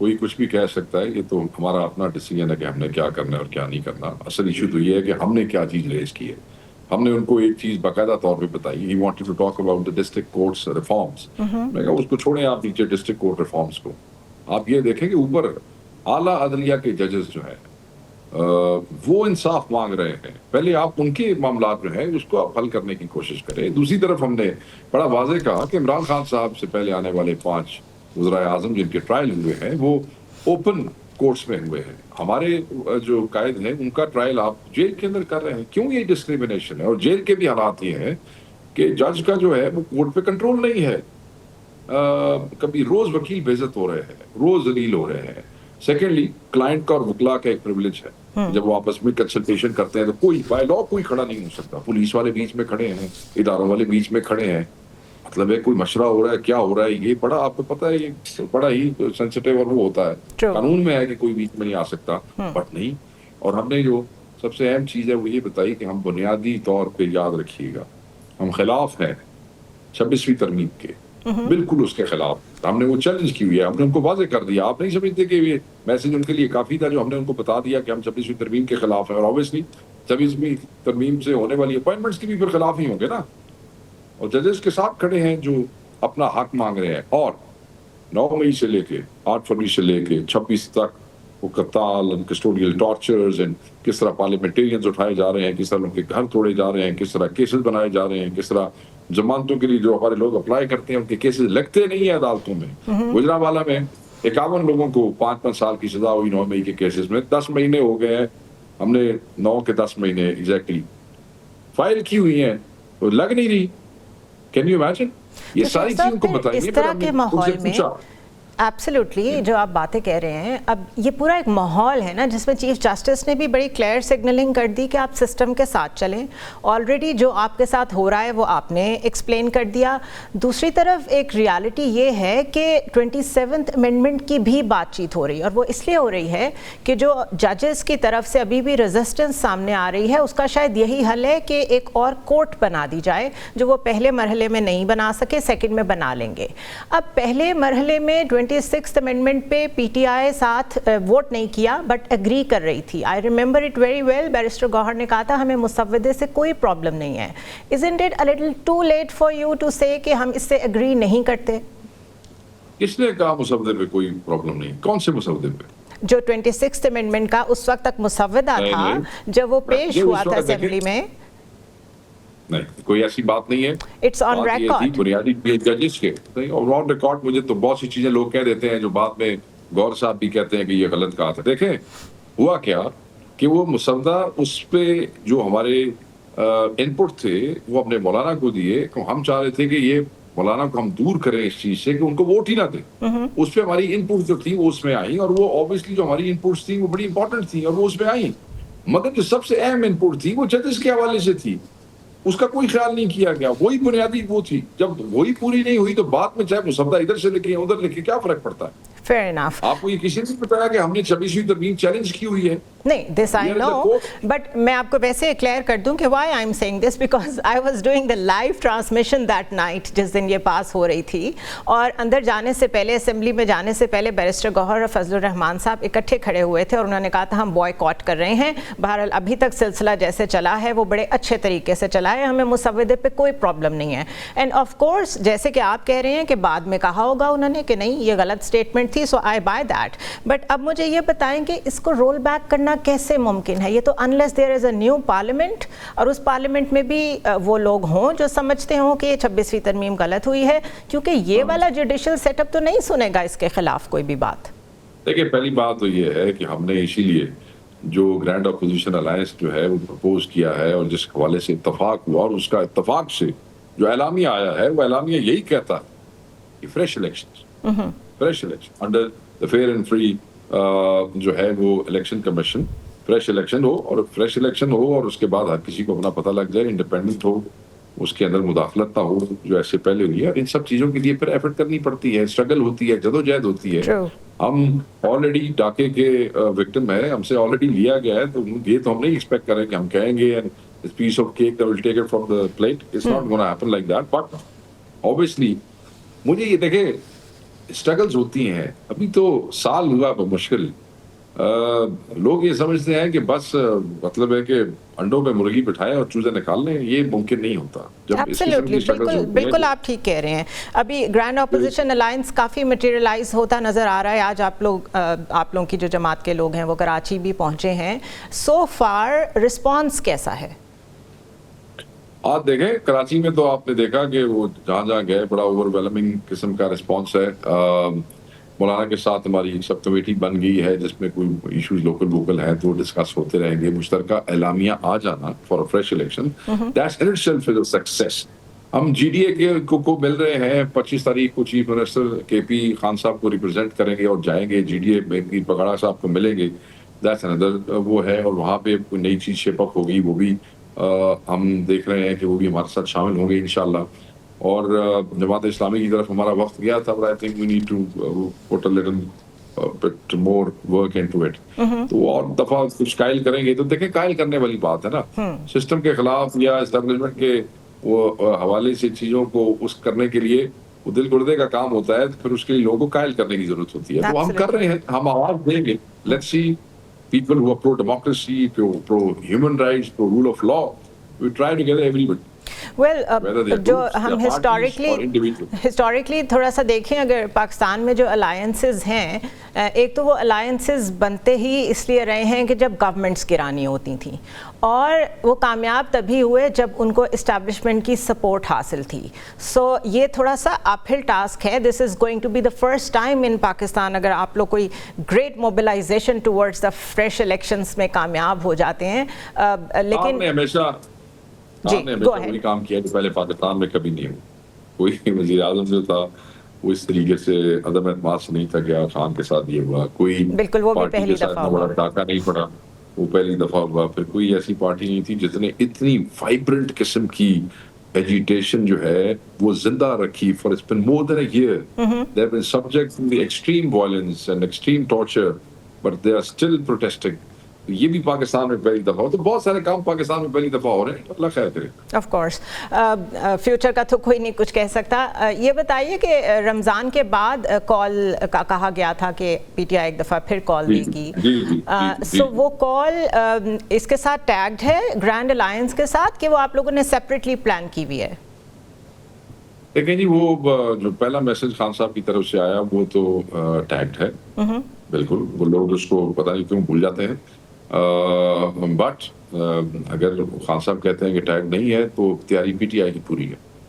کوئی کچھ بھی کہہ سکتا ہے، یہ تو ہمارا اپنا ڈیسیجن ہے کہ ہم نے کیا کرنا ہے اور کیا نہیں کرنا. اصل ایشو تو یہ ہے کہ ہم نے کیا چیز ریز کی ہے. ہم نے ان کو ایک چیز باقاعدہ طور پہ بتائی. He wanted to talk about the district courts reforms. میں کہا اس کو چھوڑیں آپ نیچے ڈسٹرکٹ کورٹ ریفارمس کو. آپ یہ دیکھیں کہ اوپر اعلیٰ عدلیہ کے ججز جو ہیں وہ انصاف مانگ رہے ہیں. پہلے آپ ان کے معاملات جو ہیں اس کو آپ حل کرنے کی کوشش کریں. دوسری طرف ہم نے بڑا واضح کہا کہ عمران خان صاحب سے پہلے آنے والے 5 وزرائے اعظم جن کے ٹرائل ہوئے ہیں وہ اوپن کورٹس میں ہوئے ہیں. ہمارے جو قائد ہیں ان کا ٹرائل آپ جیل کے اندر کر رہے ہیں. کیوں یہ ڈسکریمنیشن ہے؟ اور جیل کے بھی حالات یہ ہیں کہ جج کا جو ہے وہ کورٹ پہ کنٹرول نہیں ہے. کبھی روز وکیل بے عزت ہو رہے ہیں، روز ذلیل ہو رہے ہیں. سیکنڈلی کلائنٹ کا اور وکلا کا ایک پریولیج ہے. جب وہ آپس میں کنسلٹیشن کرتے ہیں تو کوئی بائی لا کوئی کھڑا نہیں ہو سکتا. پولیس والے بیچ میں کھڑے ہیں، اداروں والے بیچ میں کھڑے ہیں. مطلب ہے کوئی مشورہ ہو رہا ہے، کیا ہو رہا ہے، یہ بڑا آپ کو پتا ہے یہ بڑا ہی سینسٹیو اور وہ ہوتا ہے. قانون میں ہے کہ کوئی بیچ میں نہیں آ سکتا، بٹ نہیں. اور ہم نے جو سب سے اہم چیز ہے وہ یہ بتائی کہ ہم بنیادی طور پہ یاد رکھیے گا ہم خلاف ہیں 26ویں ترمیم کے، بالکل اس کے خلاف. ہم نے وہ چیلنج کی ہوئی ہے، ہم نے ان کو واضح کر دیا. آپ نہیں سمجھتے کہ یہ میسج ان کے لیے کافی تھا جو ہم نے ان کو بتا دیا کہ ہم 26ویں ترمیم کے خلاف ہیں. اور اوبیسلی 26ویں ترمیم سے ہونے والی اپوائنٹمنٹس کی بھی پھر خلاف ہی ہوں گے نا. اور ججز کے ساتھ کھڑے ہیں جو اپنا حق مانگ رہے ہیں. اور 9 مئی سے لے کے 8 فروری سے لے کے 26 تک وہ قتال اینڈ کسٹوڈیل ٹارچرز اینڈ کس طرح پارلیمنٹیرینز اٹھائے جا رہے ہیں، کس طرح ان کے گھر توڑے جا رہے ہیں، کس طرح کیسز بنائے جا رہے ہیں، کس طرح ضمانتوں کے لیے جو ہمارے لوگ اپلائی کرتے ہیں ان کے کیسز لگتے نہیں ہیں عدالتوں میں. گجرانوالہ میں 51 لوگوں کو 5 سال کی سزا ہوئی 9 مئی کے کیسز میں. 10 مہینے ہو گئے ہیں، ہم نے 9 کے 10 مہینے ایگزیکٹلی فائل کی ہوئی ہیں، وہ لگ نہیں رہی. Can you imagine? یہ ساری چیزوں کو بتائیے. اس طرح کے ماحول میں ایبسلیوٹلی جو آپ باتیں کہہ رہے ہیں، اب یہ پورا ایک ماحول ہے نا جس میں چیف جسٹس نے بھی بڑی کلیئر سگنلنگ کر دی کہ آپ سسٹم کے ساتھ چلیں. آلریڈی جو آپ کے ساتھ ہو رہا ہے وہ آپ نے ایکسپلین کر دیا. دوسری طرف ایک ریالٹی یہ ہے کہ 27th امینڈمنٹ کی بھی بات چیت ہو رہی ہے، اور وہ اس لیے ہو رہی ہے کہ جو ججز کی طرف سے ابھی بھی ریزسٹنس سامنے آ رہی ہے اس کا شاید یہی حل ہے کہ ایک اور کورٹ بنا دی جائے جو وہ پہلے مرحلے میں نہیں بنا سکے، سیکنڈ میں بنا لیں گے. اب پہلے مرحلے میں 26th امینڈمنٹ پہ پی ٹی آئی ساتھ ووٹ نہیں کیا بٹ اگری کر رہی تھی. I remember it very well. Barrister Gohar نے کہا تھا ہمیں مسودے سے کوئی پرابلم نہیں ہے. Isn't it a little too late for you to say کہ ہم اس سے اگری نہیں کرتے؟ کس نے کہا مسودے پہ کوئی پرابلم نہیں؟ کون سے مسودے پہ؟ جو 26th امینڈمنٹ کا اس وقت تک مسودہ تھا جب وہ پیش ہوا تھا اسمبلی میں. نہیں، کوئی ایسی بات نہیں ہے. It's on record. بنیادی ججز کے اور آن ریکارڈ. مجھے تو بہت سی چیزیں لوگ کہہ دیتے ہیں جو بعد میں گور صاحب بھی کہتے ہیں کہ یہ غلط کہا تھا. دیکھیں ہوا کیا کہ وہ مسودہ اس پہ جو ہمارے ان پٹ تھے وہ اپنے مولانا کو دیے. ہم چاہ رہے تھے کہ یہ مولانا کو ہم دور کریں اس چیز سے کہ ان کو ووٹ ہی نہ دیں. اس پہ ہماری ان پٹ جو تھی وہ اس میں آئیں، اور وہ اوبیسلی جو ہماری ان پٹس تھیں وہ بڑی امپورٹنٹ تھیں اور وہ اس میں آئیں. مگر جو سب سے اہم ان پٹ تھی وہ ججز کے حوالے سے تھی، اس کا کوئی خیال نہیں کیا گیا. وہی بنیادی وہ تھی. جب وہی پوری نہیں ہوئی تو بعد میں چاہے مسودہ ادھر سے لکھیں ادھر لکھیں، کیا فرق پڑتا ہے؟ Fair enough. آپ کو یہ کسی نے بتایا کہ ہم نے 26ویں ترمیم چیلنج کی ہوئی ہے؟ نہیں، دس آئی نو. بٹ میں آپ کو ویسے کلیئر کر دوں کہ why I am saying this because I was doing the live transmission that night جس دن یہ پاس ہو رہی تھی. اور اندر جانے سے پہلے، اسمبلی میں جانے سے پہلے بیرسٹر گوہر اور فضل الرحمان صاحب اکٹھے کھڑے ہوئے تھے اور انہوں نے کہا تھا ہم بوائے کاٹ کر رہے ہیں. بہرحال ابھی تک سلسلہ جیسے چلا ہے وہ بڑے اچھے طریقے سے چلا ہے، ہمیں مسودے پہ کوئی پرابلم نہیں ہے. اینڈ آف کورس جیسے کہ آپ کہہ رہے ہیں کہ بعد میں کہا ہوگا انہوں نے کہ نہیں یہ غلط اسٹیٹمنٹ تھی، سو آئی بائی دیٹ. بٹ اب مجھے یہ بتائیں کہ اس کو رول بیک کرنا کیسے ممکن ہے؟ یہ تو unless there is a new parliament اور اس پارلیمنٹ میں بھی وہ لوگ ہوں جو سمجھتے ہوں کہ 26ویں ترمیم غلط ہوئی ہے، کیونکہ یہ والا جوڈیشل سیٹ اپ تو نہیں سنے گا اس کے خلاف کوئی بھی بات. دیکھیں پہلی بات تو یہ ہے کہ ہم نے اسی لیے جو گرینڈ اپوزیشن الائنس جو ہے وہ پرپوز کیا ہے اور جس حوالے سے اتفاق ہوا، اور اس کا اتفاق سے جو اعلامیہ آیا ہے وہ اعلامیہ یہی کہتا ہے کہ fresh election under the fair and free جو ہے وہ الیکشن کمیشن، فریش الیکشن ہو اور اس کے بعد ہر کسی کو اپنا پتہ لگ جائے، انڈیپینڈنٹ ہو، اس کے اندر مداخلت نہ ہو جو ایسے پہلے ہوئی ہے. ان سب چیزوں کے لیے پھر ایفرٹ کرنی پڑتی ہے، اسٹرگل ہوتی ہے، جدوجہد ہوتی ہے. ہم آلریڈی ڈاکے کے وکٹم ہیں، ہم سے آلریڈی لیا گیا ہے، تو یہ تو ہم نہیں ایکسپیکٹ کریں کہ ہم کہیں گے piece of cake will take it from the plate. It's not gonna happen like that. But obviously مجھے یہ دیکھیں اسٹرگلز ہوتی ہیں. ابھی تو سال ہوا مشکل. لوگ یہ سمجھتے ہیں کہ بس مطلب ہے کہ انڈوں میں مرغی بٹھائے اور چوزے نکال لیں. یہ ممکن نہیں ہوتا. جب اس قسم کی بالکل بالکل آپ ٹھیک کہہ رہے ہیں. ابھی گرینڈ اپوزیشن الائنس کافی مٹیریلائز ہوتا نظر آ رہا ہے. آج آپ لوگوں کی جو جماعت کے لوگ ہیں وہ کراچی بھی پہنچے ہیں. سو فار رسپانس کیسا ہے؟ آپ دیکھیں کراچی میں تو آپ نے دیکھا کہ وہ جہاں جہاں گئے بڑا اوور ویلمنگ قسم کا رسپانس ہے. مولانا کے ساتھ ہماری ایک سب کمیٹی بن گئی ہے جس میں کوئی ایشوز لوکل ووکل ہیں تو ڈسکس ہوتے رہیں گے. مشترکہ اعلامیہ آ جانا for a fresh election that's in itself is a success. ہم جی ڈی اے کو مل رہے ہیں 25 تاریخ کو. چیف منسٹر کے پی خان صاحب کو ریپرزینٹ کریں گے اور جائیں گے. جی ڈی اے میں پگاڑا صاحب کو ملیں گے. دیٹس اندر وہ ہے اور وہاں پہ کوئی نئی چیز شیپ اپ ہوگی. وہ بھی ہم دیکھ رہے ہیں کہ وہ بھی ہمارے ساتھ شامل ہوں گے انشاءاللہ. اور جماعت اسلامی کی طرف ہمارا وقت گیا تھا. but I think we need to put a little bit more work into it. تو اور دفعہ کچھ قائل کریں گے تو دیکھیں قائل کرنے والی بات ہے نا. سسٹم کے خلاف یا اسٹیبلشمنٹ کے وہ حوالے سے چیزوں کو اس کرنے کے لیے وہ دل گردے کا کام ہوتا ہے. پھر اس کے لیے لوگوں کو قائل کرنے کی ضرورت ہوتی ہے. تو ہم کر رہے ہیں. ہم آواز دیں گے. Let's see people who are pro democracy, pro human rights, pro rule of law. We try together everybody. جو ہم ہسٹوریکلی تھوڑا سا دیکھیں اگر پاکستان میں جو الائنسز ہیں ایک تو وہ الائنسز بنتے ہی اس لیے رہے ہیں کہ جب گورنمنٹس گرانی ہوتی تھیں اور وہ کامیاب تبھی ہوئے جب ان کو اسٹیبلشمنٹ کی سپورٹ حاصل تھی. سو یہ تھوڑا سا اپ ہل ٹاسک ہے. This is going to be the first time in Pakistan اگر آپ لوگ کوئی great mobilization towards the fresh elections میں کامیاب ہو جاتے ہیں. لیکن وہی کام کیا جو پہلے پاکستان میں کبھی نہیں ہوا. کوئی وزیر اعظم جو تھا وہ اس طریقے سے عدم اعتماد سے نہیں تھا گیا. خان کے ساتھ یہ ہوا. کوئی بالکل وہ بھی پہلی دفعہ بڑا ڈاکہ نہیں پڑا. وہ پہلی دفعہ ہوا. پھر کوئی ایسی پارٹی نہیں تھی جس نے اتنی وائبرنٹ قسم کی ایجیٹیشن جو ہے وہ زندہ رکھی. For it's been more than a year they have been subject to the extreme violence and extreme torture but they are still protesting. یہ بھی پاکستان میں پہلی دفعہ ہو. تو بہت سارے کام پاکستان میں پہلی دفعہ ہو رہے ہیں. اللہ خیر کرے. آف کورس فیوچر کا تو کوئی نہیں کچھ کہہ سکتا. یہ بتائیے کہ رمضان کے بعد کال کا کہا گیا تھا کہ پی ٹی آئی ایک دفعہ پھر کال دے گی. سو وہ کال اس کے ساتھ ٹیگڈ ہے گرینڈ الائنس کے ساتھ کہ وہ آپ لوگوں نے سیپریٹلی پلان کی ہوئی ہے؟ دیکھیں جی وہ جو پہلا میسج خان صاحب کی طرف سے آیا وہ تو ٹیگڈ ہے. بالکل. وہ لوگ اس کو پتہ نہیں کیوں بھول جاتے ہیں. بٹ اگر خان صاحب کہتے ہیں کہ ٹیگ نہیں ہے تو تیاری پی ٹی آئی کی پوری ہے.